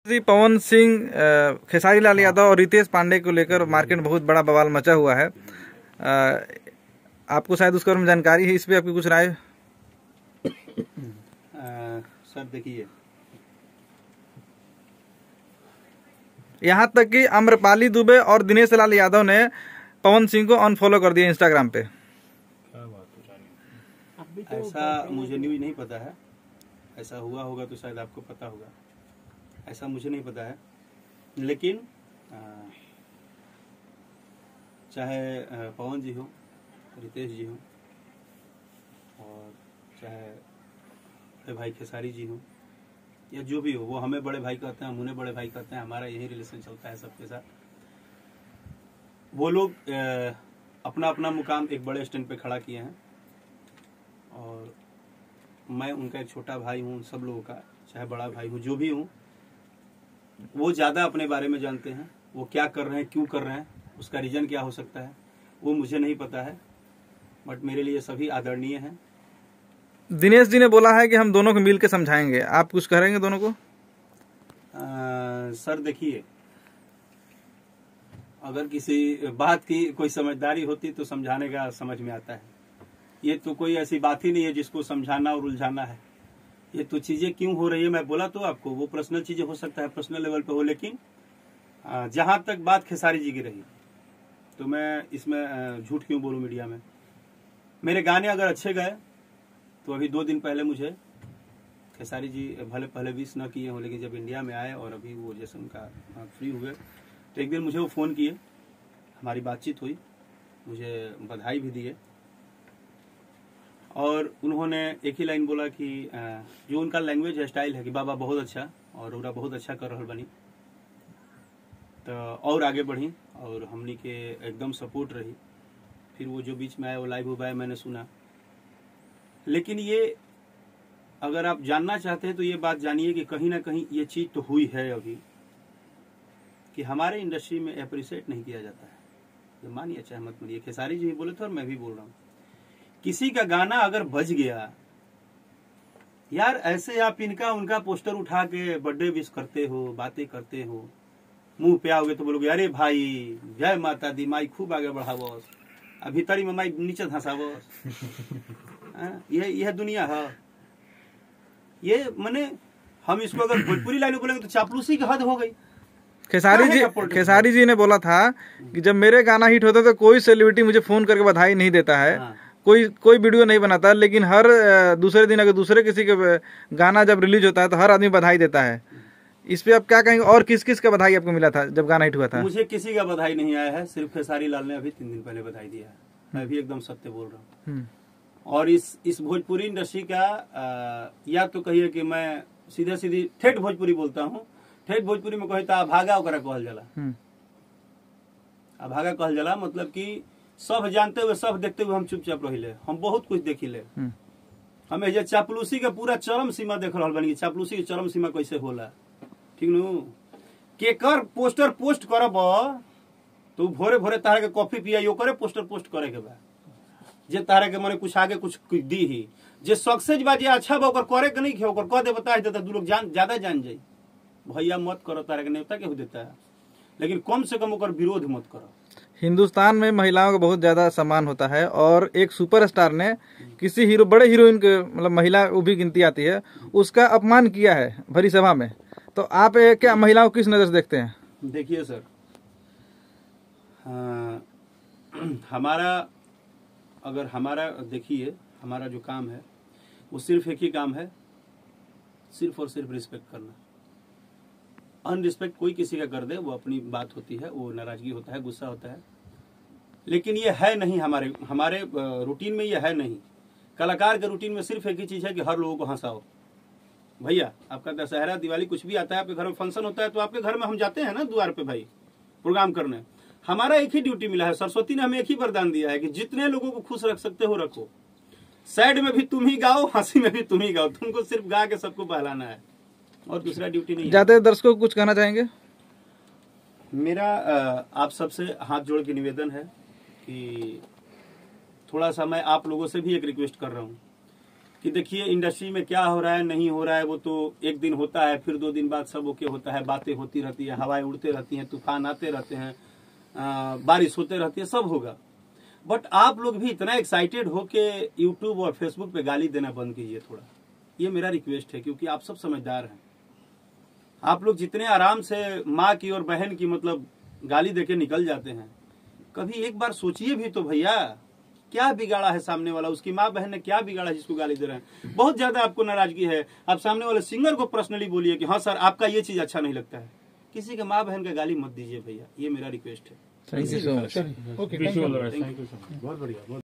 जी पवन सिंह, खेसारी लाल यादव और रितेश पांडे को लेकर मार्केट में बहुत बड़ा बवाल मचा हुआ है। आपको शायद उसके बारे में जानकारी है, इस पे आपकी कुछ राय? सर देखिए, यहाँ तक कि आम्रपाली दुबे और दिनेश लाल यादव ने पवन सिंह को अनफॉलो कर दिया इंस्टाग्राम पे। ऐसा मुझे न्यूज नहीं पता है, ऐसा हुआ होगा तो शायद आपको पता होगा, ऐसा मुझे नहीं पता है। लेकिन चाहे पवन जी हो, रितेश जी हो, और चाहे बड़े भाई खेसारी जी हो, या जो भी हो, वो हमें बड़े भाई कहते हैं, हम उन्हें बड़े भाई कहते हैं, हमारा यही रिलेशन चलता है सबके साथ। वो लोग अपना अपना मुकाम एक बड़े स्टैंड पे खड़ा किए हैं, और मैं उनका एक छोटा भाई हूँ, सब लोगों का चाहे बड़ा भाई हूँ, जो भी हूँ, वो ज़्यादा अपने बारे में जानते हैं। वो क्या कर रहे हैं, क्यों कर रहे हैं, उसका रीज़न क्या हो सकता है, वो मुझे नहीं पता है, बट मेरे लिए सभी आदरणीय हैं। दिनेश जी ने बोला है कि हम दोनों को मिल के समझाएंगे, आप कुछ करेंगे दोनों को? सर देखिए, अगर किसी बात की कोई समझदारी होती तो समझाने का समझ में आता है। ये तो कोई ऐसी बात ही नहीं है जिसको समझाना और उलझाना है। ये तो चीजें क्यों हो रही है, मैं बोला तो आपको, वो पर्सनल चीजें हो सकता है, पर्सनल लेवल पे हो, लेकिन जहां तक बात खेसारी जी की रही तो मैं इसमें झूठ क्यों बोलूं मीडिया में। मेरे गाने अगर अच्छे गए तो अभी 2 दिन पहले मुझे खेसारी जी भले पहले विश न किए हों, लेकिन जब इंडिया में आए और अभी वो जैसे उनका फ्री हुए तो एक दिन मुझे वो फ़ोन किए, हमारी बातचीत हुई, मुझे बधाई भी दिए, और उन्होंने एक ही लाइन बोला कि जो उनका लैंग्वेज है, स्टाइल है कि बाबा बहुत अच्छा और उरा बहुत अच्छा कर रहल बनी, तो और आगे बढ़ी, और हमनी के एकदम सपोर्ट रही। फिर वो जो बीच में आया वो लाइव हुआ है, मैंने सुना। लेकिन ये अगर आप जानना चाहते हैं तो ये बात जानिए कि कहीं ना कहीं ये चीज़ तो हुई है अभी कि हमारे इंडस्ट्री में अप्रिशिएट नहीं किया जाता है। तो मानिए चाहे मत मानिए, खेसारी जी भी बोले थे और मैं भी बोल रहा हूँ, किसी का गाना अगर बज गया यार, ऐसे आप इनका उनका पोस्टर उठा के बर्थडे विश करते हो, बातें करते हो, मुंह पे आओगे तो बोलोगे अरे भाई जय माता दी, माई खूब आगे बढ़ावो, अभी तरी में माई नीचे धंसावो। यह दुनिया है। ये माने हम इसको अगर भोजपुरी लाइन में बोलेंगे तो चापलूसी की हद हो गई। खेसारी जी ने बोला था कि जब मेरे गाना हिट होता है तो कोई सेलिब्रिटी मुझे फोन करके बधाई नहीं देता है। हाँ। कोई वीडियो नहीं बनाता, लेकिन हर दूसरे दिन अगर दूसरे किसी के गाना जब रिलीज होता है तो हर आदमी बधाई देता है। इस पे आप क्या कहेंगे, और किस किस का बधाई आपको मिला था जब गाना हिट हुआ था? मुझे किसी का बधाई नहीं आया है, सिर्फ खेसारी लाल ने अभी 3 दिन पहले बधाई दिया है। मैं भी एकदम सत्य बोल रहा हूँ। और इस भोजपुरी इंडस्ट्री का या तो कहिए कि मैं सीधे सीधी ठेठ भोजपुरी बोलता हूँ। ठेठ भोजपुरी में कहे तो अभागा ओकरा कहल जाला। अभागा कहल जाला मतलब कि सब जानते हुए, सब देखते हुए हम चुपचाप रहिले। हम बहुत कुछ देखिले, हमें ये चापलूसी का पूरा चरम सीमा देख रहा बनी। चापलूसी की चरम सीमा कैसे होला, ठीक नु? केकर पोस्टर पोस्ट करब तो भोरे भोरे तारा के कॉफी पिया करे पोस्टर पोस्ट करे के बा, जे तारा के मने कुछ आगे कुछ दी ही, जे सक्सेस बा, जे अच्छा बा, ओकर करे के नहीं खे, ओकर कह दे बता देता, दू लोग ज्यादा जान जाई। भैया मत करो, तारा के नेता के हो देता है, लेकिन कम से कम ओकर विरोध मत करो। हिंदुस्तान में महिलाओं का बहुत ज्यादा सम्मान होता है, और एक सुपरस्टार ने किसी हीरो, बड़े हीरोइन के, मतलब महिला वो भी गिनती आती है, उसका अपमान किया है भरी सभा में। तो आप क्या महिलाओं को किस नजर से देखते हैं? देखिए सर, हमारा देखिए, हमारा जो काम है वो सिर्फ एक ही काम है, सिर्फ और सिर्फ रिस्पेक्ट करना। अनरिस्पेक्ट कोई किसी का कर दे वो अपनी बात होती है, वो नाराजगी होता है, गुस्सा होता है, लेकिन ये है नहीं हमारे रूटीन में, ये है नहीं। कलाकार के रूटीन में सिर्फ एक ही चीज है कि हर लोगों को हंसाओ। भैया आपका दशहरा दिवाली कुछ भी आता है, आपके घर में फंक्शन होता है तो आपके घर में हम जाते हैं ना द्वार पे भाई प्रोग्राम करने। हमारा एक ही ड्यूटी मिला है, सरस्वती ने हमें एक ही वरदान दिया है कि जितने लोगों को खुश रख सकते हो रखो। सैड में भी तुम ही गाओ, हंसी में भी तुम ही गाओ, तुमको सिर्फ गा के सबको बहलाना है, और दूसरा ड्यूटी नहीं। जाते दर्शकों को कुछ कहना चाहेंगे? मेरा आप सबसे हाथ जोड़ के निवेदन है कि थोड़ा सा मैं आप लोगों से भी एक रिक्वेस्ट कर रहा हूँ कि देखिए इंडस्ट्री में क्या हो रहा है नहीं हो रहा है, वो तो एक दिन होता है, फिर 2 दिन बाद सब ओके होता है, बातें होती रहती है, हवाएं उड़ते रहती हैं, तूफान आते रहते हैं, बारिश होते रहती है, सब होगा। बट आप लोग भी इतना एक्साइटेड हो के यूट्यूब और फेसबुक पे गाली देना बंद कीजिए थोड़ा, ये मेरा रिक्वेस्ट है, क्योंकि आप सब समझदार हैं। आप लोग जितने आराम से माँ की और बहन की मतलब गाली देके निकल जाते हैं, कभी एक बार सोचिए भी तो भैया, क्या बिगाड़ा है सामने वाला, उसकी माँ बहन ने क्या बिगाड़ा है जिसको गाली दे रहे हैं। बहुत ज्यादा आपको नाराजगी है, आप सामने वाले सिंगर को पर्सनली बोलिए कि हाँ सर आपका ये चीज अच्छा नहीं लगता है। किसी के माँ बहन का गाली मत दीजिए भैया, ये मेरा रिक्वेस्ट है। Thank you so much. Okay, thank you, बहुत बढ़िया।